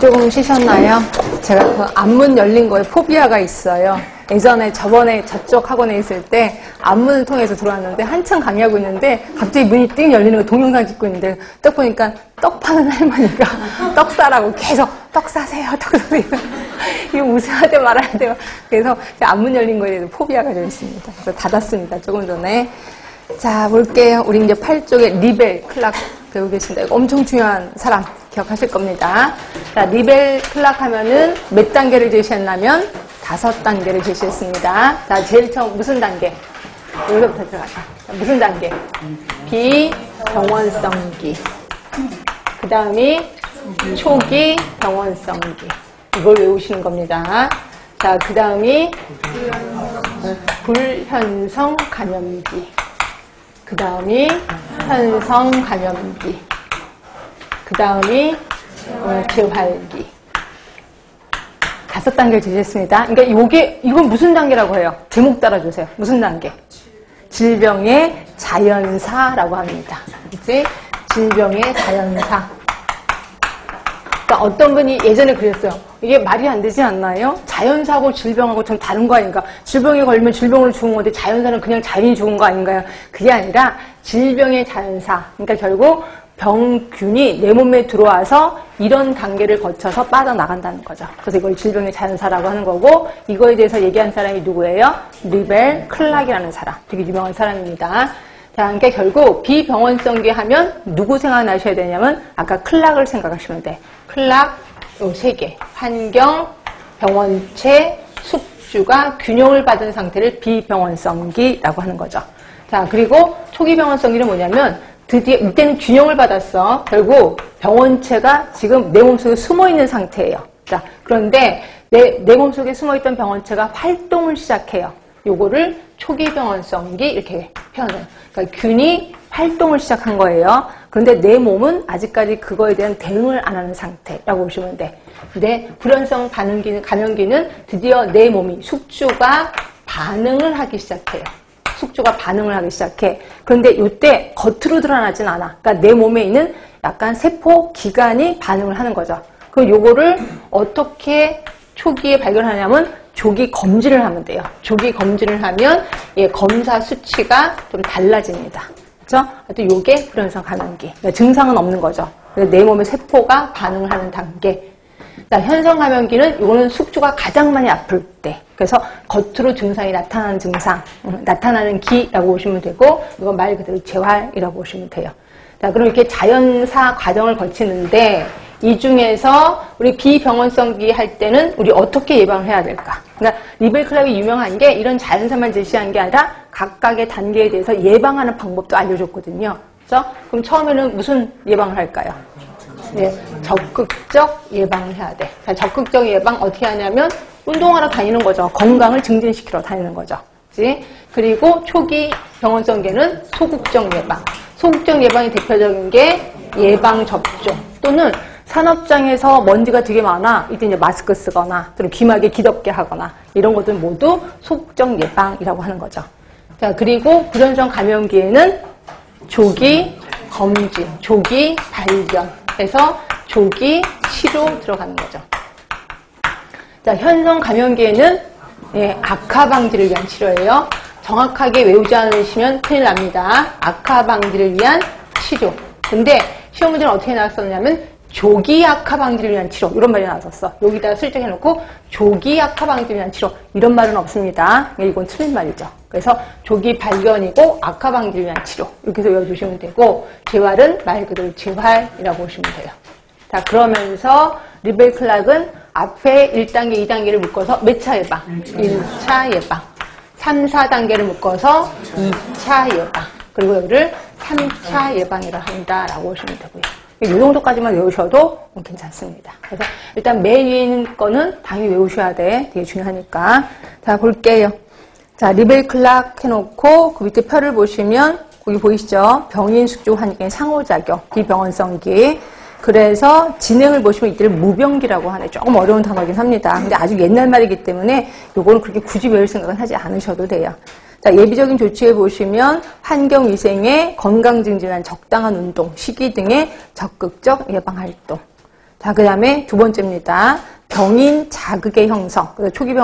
조금 쉬셨나요? 제가 그 앞문 열린 거에 포비아가 있어요. 예전에 저번에 저쪽 학원에 있을 때 앞문을 통해서 들어왔는데 한참 강의하고 있는데 갑자기 문이 띵 열리는 거 동영상 찍고 있는데 딱 보니까 떡 파는 할머니가 떡 사라고 계속 떡 사세요, 떡 사세요. 이거 웃어야 돼 말아야 돼요. 그래서 앞문 열린 거에 대해서 포비아가 좀 있습니다. 그래서 닫았습니다. 조금 전에. 자, 볼게요. 우리 이제 8쪽에 리벨 클락 배우고 계신다. 이거 엄청 중요한 사람 기억하실 겁니다. 자, 리벨 클락 하면은 몇 단계를 제시했냐면 5단계를 제시했습니다. 자, 제일 처음 무슨 단계? 여기서부터 들어가자. 자, 무슨 단계? 비병원성기. 그 다음이 초기 병원성기. 이걸 외우시는 겁니다. 자, 그 다음이 불현성 감염기. 그 다음이 현성 감염기. 그 다음이 재활기. 5단계를 제시했습니다. 그러니까 이건 무슨 단계라고 해요? 제목 따라주세요. 무슨 단계? 질병의 자연사라고 합니다. 그치? 질병의 자연사. 그러니까 어떤 분이 예전에 그랬어요. 이게 말이 안 되지 않나요? 자연사하고 질병하고 좀 다른 거 아닌가? 질병에 걸리면 질병으로 죽은 건데 자연사는 그냥 자연이 죽은 거 아닌가요? 그게 아니라 질병의 자연사. 그러니까 결국 병균이 내 몸에 들어와서 이런 단계를 거쳐서 빠져나간다는 거죠. 그래서 이걸 질병의 자연사라고 하는 거고, 이거에 대해서 얘기한 사람이 누구예요? 리벨 클락이라는 사람. 되게 유명한 사람입니다. 자, 그러니까 결국 비병원성기 하면 누구 생각나셔야 되냐면 아까 클락을 생각하시면 돼. 클락 요 3개. 환경, 병원체, 숙주가 균형을 받은 상태를 비병원성기라고 하는 거죠. 자, 그리고 초기 병원성기는 뭐냐면 드디어 이때는 균형을 받았어. 결국 병원체가 지금 내 몸속에 숨어있는 상태예요. 자, 그런데 내 몸속에 숨어있던 병원체가 활동을 시작해요. 요거를 초기 병원성기 이렇게 표현해요. 그러니까 균이 활동을 시작한 거예요. 그런데 내 몸은 아직까지 그거에 대한 대응을 안 하는 상태라고 보시면 돼. 근데 불연성 감염기는 드디어 내 몸이 숙주가 반응을 하기 시작해요. 숙주가 반응을 하기 시작해. 그런데 이때 겉으로 드러나진 않아. 그러니까 내 몸에 있는 약간 세포 기관이 반응을 하는 거죠. 그럼 요거를 어떻게 초기에 발견하냐면 조기 검진을 하면 돼요. 조기 검진을 하면 검사 수치가 좀 달라집니다. 그렇죠? 하여튼 요게 불연성 감염기. 그러니까 증상은 없는 거죠. 내 몸의 세포가 반응을 하는 단계. 현성 감염기는 이거는 숙주가 가장 많이 아플 때. 그래서 겉으로 증상이 나타나는 증상, 나타나는 기라고 보시면 되고, 이건 말 그대로 재활이라고 보시면 돼요. 자, 그럼 이렇게 자연사 과정을 거치는데, 이 중에서 우리 비병원성기 할 때는 우리 어떻게 예방을 해야 될까? 그러니까 리벨 클락이 유명한 게 이런 자연사만 제시한 게 아니라 각각의 단계에 대해서 예방하는 방법도 알려줬거든요. 그렇죠? 그럼 처음에는 무슨 예방을 할까요? 네, 적극적 예방을 해야 돼. 자, 적극적 예방 어떻게 하냐면 운동하러 다니는 거죠. 건강을 증진시키러 다니는 거죠. 그치? 그리고 초기 병원성계는 소극적 예방. 소극적 예방이 대표적인 게 예방접종 또는 산업장에서 먼지가 되게 많아. 이때 이제 마스크 쓰거나 또는 귀마개 기덥게 하거나 이런 것들 모두 소극적 예방이라고 하는 거죠. 자, 그리고 불연성 감염기에는 조기 검진, 조기 발견에서 조기 치료 들어가는 거죠. 자, 현성 감염기에는 악화 방지를 위한 치료예요. 정확하게 외우지 않으시면 큰일 납니다. 악화 방지를 위한 치료. 근데 시험 문제는 어떻게 나왔었냐면 조기 악화 방지를 위한 치료 이런 말이 나왔었어. 여기다가 슬쩍 해놓고 조기 악화 방지를 위한 치료 이런 말은 없습니다. 이건 틀린 말이죠. 그래서 조기 발견이고 악화 방지를 위한 치료 이렇게 해서 외워주시면 되고, 재활은 말 그대로 재활이라고 보시면 돼요. 자, 그러면서 리벨 클락은 앞에 1단계, 2단계를 묶어서 몇 차 예방? 1차 예방. 3, 4단계를 묶어서 2차 예방. 그리고 여기를 3차 예방이라 한다라고 보시면 되고요. 이 정도까지만 외우셔도 괜찮습니다. 그래서 일단 맨 위에 있는 거는 당연히 외우셔야 돼. 되게 중요하니까. 자, 볼게요. 자, 리벨 클락 해놓고 그 밑에 표를 보시면 거기 보이시죠? 병인 숙주 환경의 상호작용, 비병원성기. 그래서 진행을 보시면 이때를 무병기라고 하네. 조금 어려운 단어긴 합니다. 근데 아주 옛날 말이기 때문에 요거는 그렇게 굳이 외울 생각은 하지 않으셔도 돼요. 자, 예비적인 조치에 보시면 환경위생에 건강 증진한 적당한 운동, 식이 등의 적극적 예방활동. 자, 그 다음에 두 번째입니다. 병인 자극의 형성. 초기 병